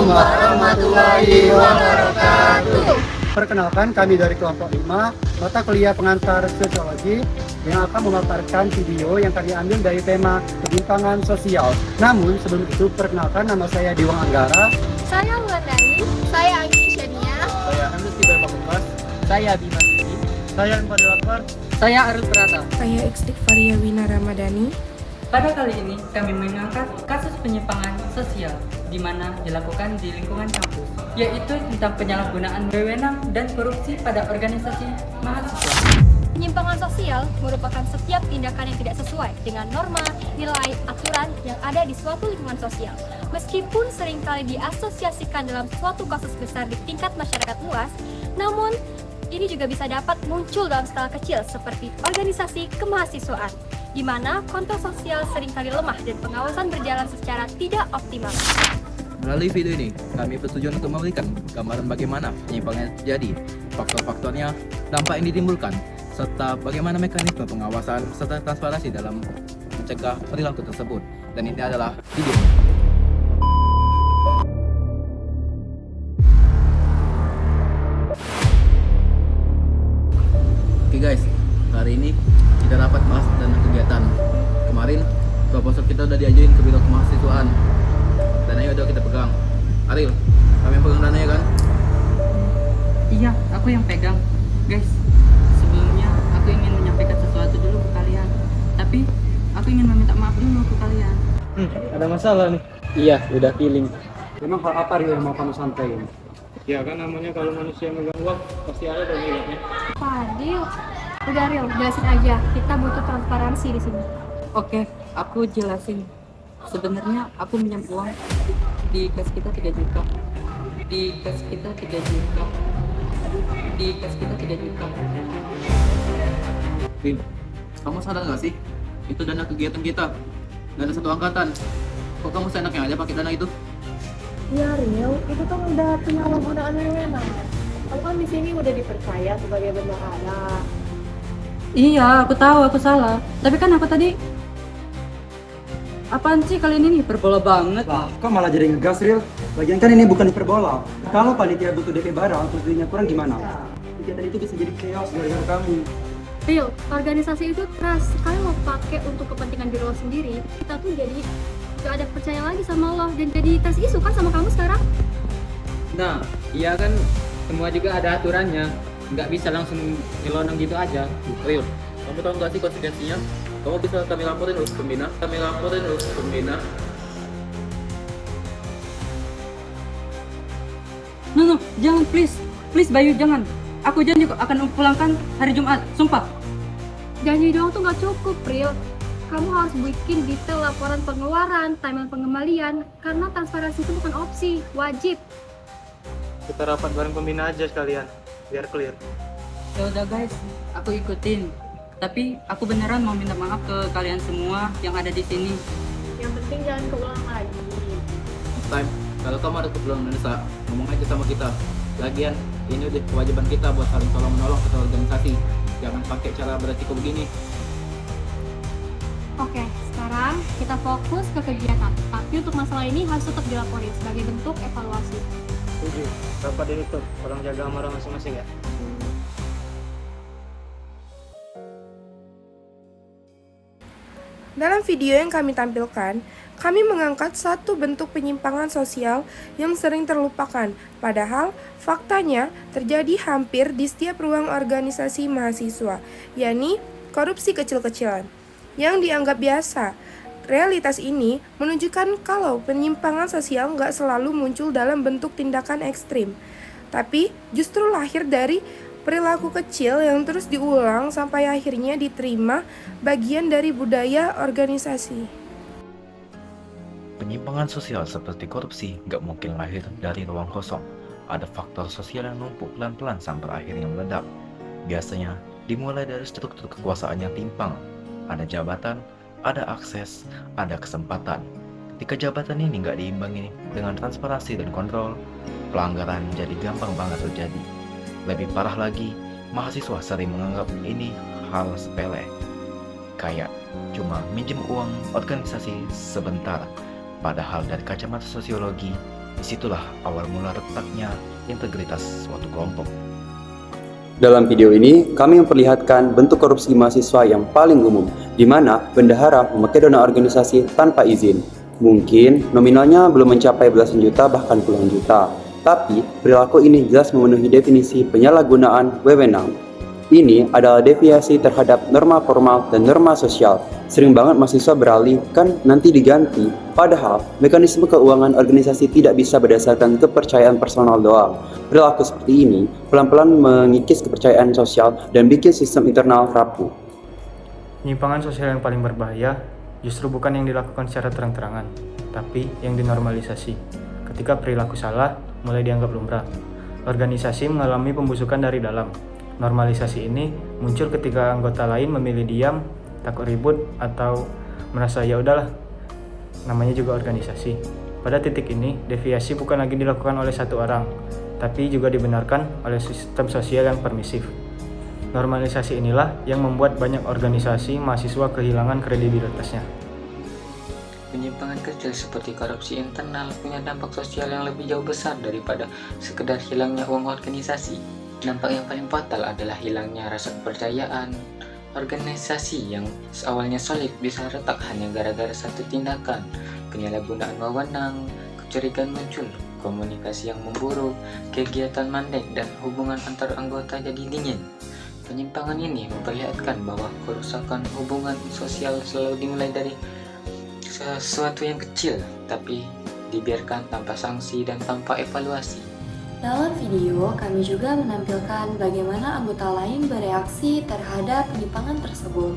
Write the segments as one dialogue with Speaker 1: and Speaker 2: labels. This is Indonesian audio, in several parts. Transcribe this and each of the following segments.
Speaker 1: warahmatullahi wabarakatuh.
Speaker 2: Perkenalkan, kami dari kelompok 5 mata kuliah pengantar sosiologi yang akan memaparkan video yang kami ambil dari tema penyimpangan sosial. Namun sebelum itu, perkenalkan, nama saya Diwang Anggara.
Speaker 3: Saya Wulandari. Saya Agni Shania.
Speaker 2: Saya Andus Tiba Pamungkas.
Speaker 4: Saya Bima Sudi.
Speaker 2: Saya Fadil Akbar.
Speaker 4: Saya Arul Prata.
Speaker 5: Saya Istighfaria Wina Ramadhani.
Speaker 6: Pada kali ini kami mengangkat kasus penyimpangan sosial di mana dilakukan di lingkungan kampus, yaitu tentang penyalahgunaan wewenang dan korupsi pada organisasi mahasiswa.
Speaker 3: Penyimpangan sosial merupakan setiap tindakan yang tidak sesuai dengan norma, nilai, aturan yang ada di suatu lingkungan sosial. Meskipun seringkali diasosiasikan dalam suatu kasus besar di tingkat masyarakat luas, namun ini juga bisa dapat muncul dalam skala kecil seperti organisasi kemahasiswaan, di mana kontrol sosial seringkali lemah dan pengawasan berjalan secara tidak optimal.
Speaker 7: Melalui video ini, kami bertujuan untuk memberikan gambaran bagaimana penyimpangan terjadi, faktor-faktornya, dampak yang ditimbulkan, serta bagaimana mekanisme pengawasan serta transparansi dalam mencegah perilaku tersebut. Dan ini adalah video. Oke guys, hari ini kita dapat bahas tentang kegiatan. Kemarin proposal kita udah diajuin ke biro kemahasiswaan. Dananya udah kita pegang. Aril, kami yang pegang dananya kan?
Speaker 6: Iya, aku yang pegang. Guys, sebelumnya aku ingin menyampaikan sesuatu dulu ke kalian. Tapi aku ingin meminta maaf dulu ke kalian.
Speaker 2: Ada masalah nih.
Speaker 4: Iya, udah feeling.
Speaker 2: Memang hal apa yang mau kamu sampaikan?
Speaker 8: Ya kan namanya kalau manusia megang uang pasti ada dong lihatnya.
Speaker 3: Fadil, udah Ril, jelasin aja. Kita butuh transparansi di sini.
Speaker 6: Oke, aku jelasin. Sebenarnya aku minjam uang di kas kita 3 juta. Di kas kita 3 juta. Di kas kita 3 juta.
Speaker 7: Vin, kamu sadar gak sih? Itu dana kegiatan kita. Gak ada satu angkatan. Kok kamu seenaknya aja pakai dana itu?
Speaker 9: Ya Rio, itu kan udah penyalahgunaan wewenang. Kamu kan di sini udah dipercaya sebagai bendahara.
Speaker 6: Iya, aku tahu aku salah. Tapi kan aku tadi apaan sih kalian ini hiperbola banget?
Speaker 2: Lah, kok malah jadi ngegas, Ril? Lagian kan ini bukan hiperbola. Kalau panitia butuh DP barang, terus duitnya kurang gimana? Kegiatan itu bisa jadi chaos gara-gara kamu.
Speaker 3: Ril, organisasi itu keras sekali lo pakai untuk kepentingan diri lo sendiri. Kita tuh jadi gak ada percaya lagi sama lo dan jadi tes isu kan sama kamu sekarang.
Speaker 4: Nah, iya kan semua juga ada aturannya. Nggak bisa langsung nyelonong gitu aja.
Speaker 7: Ril, kamu tahu gak sih konsekuensinya? Kamu bisa kami laporin ke pembina.
Speaker 6: No, jangan please. Please Bayu, jangan. Aku janji kok akan pulangkan hari Jumat, sumpah.
Speaker 3: Janji doang tuh gak cukup, Ril. Kamu harus bikin detail laporan pengeluaran, timeline pengembalian, karena transparansi itu bukan opsi, wajib.
Speaker 8: Kita rapat bareng pembina aja sekalian biar clear.
Speaker 6: Ya udah guys, aku ikutin. Tapi aku beneran mau minta maaf ke kalian semua yang ada di sini.
Speaker 9: Yang penting jangan keulang lagi.
Speaker 7: Next time, kalau kamu ada keperluan mendesak, ngomong aja sama kita. Lagian, ini udah kewajiban kita buat saling tolong-menolong ke organisasi. Jangan pakai cara beresiko begini.
Speaker 3: Oke, sekarang kita fokus ke kegiatan. Tapi untuk masalah ini harus tetap dilaporin sebagai bentuk evaluasi.
Speaker 8: Setuju. Rapat ditutup. Orang jaga amarah masing-masing ya.
Speaker 5: Dalam video yang kami tampilkan, kami mengangkat satu bentuk penyimpangan sosial yang sering terlupakan, padahal faktanya terjadi hampir di setiap ruang organisasi mahasiswa, yakni korupsi kecil-kecilan, yang dianggap biasa. Realitas ini menunjukkan kalau penyimpangan sosial nggak selalu muncul dalam bentuk tindakan ekstrim, tapi justru lahir dari perilaku kecil yang terus diulang sampai akhirnya diterima bagian dari budaya organisasi.
Speaker 10: Penyimpangan sosial seperti korupsi nggak mungkin lahir dari ruang kosong. Ada faktor sosial yang numpuk pelan-pelan sampai akhirnya meledak. Biasanya dimulai dari struktur kekuasaan yang timpang. Ada jabatan, ada akses, ada kesempatan. Ketika jabatan ini nggak diimbangi dengan transparansi dan kontrol, pelanggaran jadi gampang banget terjadi. Lebih parah lagi, mahasiswa sering menganggap ini hal sepele. Kayak cuma minjem uang organisasi sebentar. Padahal dari kacamata sosiologi, Disitulah awal mula retaknya integritas suatu kelompok.
Speaker 2: Dalam video ini, kami memperlihatkan bentuk korupsi mahasiswa yang paling umum, di mana bendahara memakai dana organisasi tanpa izin. Mungkin nominalnya belum mencapai belasan juta bahkan puluhan juta, tapi perilaku ini jelas memenuhi definisi penyalahgunaan wewenang. Ini adalah deviasi terhadap norma formal dan norma sosial. Sering banget mahasiswa beralih, kan nanti diganti. Padahal, mekanisme keuangan organisasi tidak bisa berdasarkan kepercayaan personal doang. Perilaku seperti ini pelan-pelan mengikis kepercayaan sosial dan bikin sistem internal rapuh.
Speaker 11: Penyimpangan sosial yang paling berbahaya justru bukan yang dilakukan secara terang-terangan, tapi yang dinormalisasi. Ketika perilaku salah, mulai dianggap lumrah. Organisasi mengalami pembusukan dari dalam. Normalisasi ini muncul ketika anggota lain memilih diam, takut ribut, atau merasa ya udahlah, namanya juga organisasi. Pada titik ini, deviasi bukan lagi dilakukan oleh satu orang, tapi juga dibenarkan oleh sistem sosial yang permisif. Normalisasi inilah yang membuat banyak organisasi mahasiswa kehilangan kredibilitasnya.
Speaker 6: Penyimpangan kecil seperti korupsi internal punya dampak sosial yang lebih jauh besar daripada sekedar hilangnya uang organisasi. Dampak yang paling fatal adalah hilangnya rasa kepercayaan. Organisasi yang awalnya solid bisa retak hanya gara-gara satu tindakan, penyalahgunaan wewenang, kecurigaan muncul, komunikasi yang memburuk, kegiatan mandek, dan hubungan antar anggota jadi dingin. Penyimpangan ini memperlihatkan bahwa kerusakan hubungan sosial selalu dimulai dari sesuatu yang kecil, tapi dibiarkan tanpa sanksi dan tanpa evaluasi.
Speaker 1: Dalam video, kami juga menampilkan bagaimana anggota lain bereaksi terhadap penyimpangan tersebut.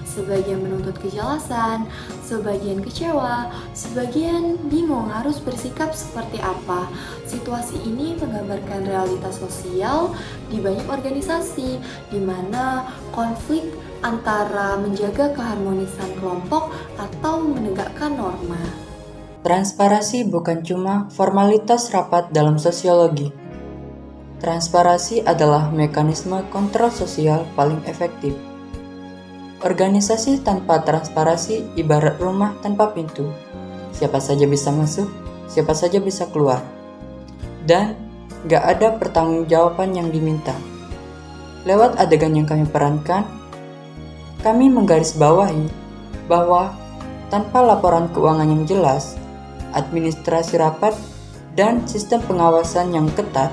Speaker 1: Sebagian menuntut kejelasan, sebagian kecewa, sebagian bingung harus bersikap seperti apa. Situasi ini menggambarkan realitas sosial di banyak organisasi, di mana konflik antara menjaga keharmonisan kelompok atau menegakkan norma.
Speaker 6: Transparansi bukan cuma formalitas rapat dalam sosiologi. Transparansi adalah mekanisme kontrol sosial paling efektif. Organisasi tanpa transparansi ibarat rumah tanpa pintu. Siapa saja bisa masuk, siapa saja bisa keluar. Dan gak ada pertanggungjawaban yang diminta. Lewat adegan yang kami perankan, kami menggarisbawahi bahwa tanpa laporan keuangan yang jelas, administrasi rapat, dan sistem pengawasan yang ketat,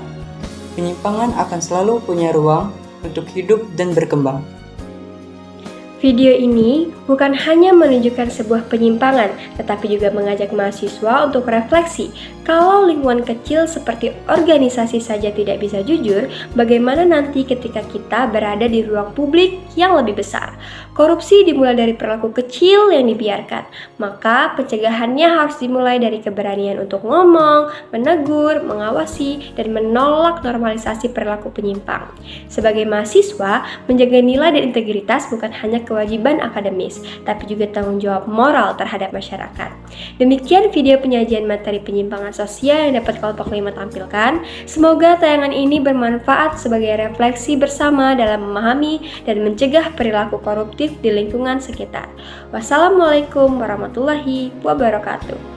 Speaker 6: penyimpangan akan selalu punya ruang untuk hidup dan berkembang.
Speaker 3: Video ini bukan hanya menunjukkan sebuah penyimpangan, tetapi juga mengajak mahasiswa untuk refleksi. Kalau lingkungan kecil seperti organisasi saja tidak bisa jujur, bagaimana nanti ketika kita berada di ruang publik yang lebih besar? Korupsi dimulai dari perilaku kecil yang dibiarkan, maka pencegahannya harus dimulai dari keberanian untuk ngomong, menegur, mengawasi, dan menolak normalisasi perilaku penyimpang. Sebagai mahasiswa, menjaga nilai dan integritas bukan hanya kewajiban akademis, tapi juga tanggung jawab moral terhadap masyarakat. Demikian video penyajian materi penyimpangan sosial yang dapat kelompok 5 tampilkan. Semoga tayangan ini bermanfaat sebagai refleksi bersama dalam memahami dan mencegah perilaku koruptif di lingkungan sekitar. Wassalamualaikum warahmatullahi wabarakatuh.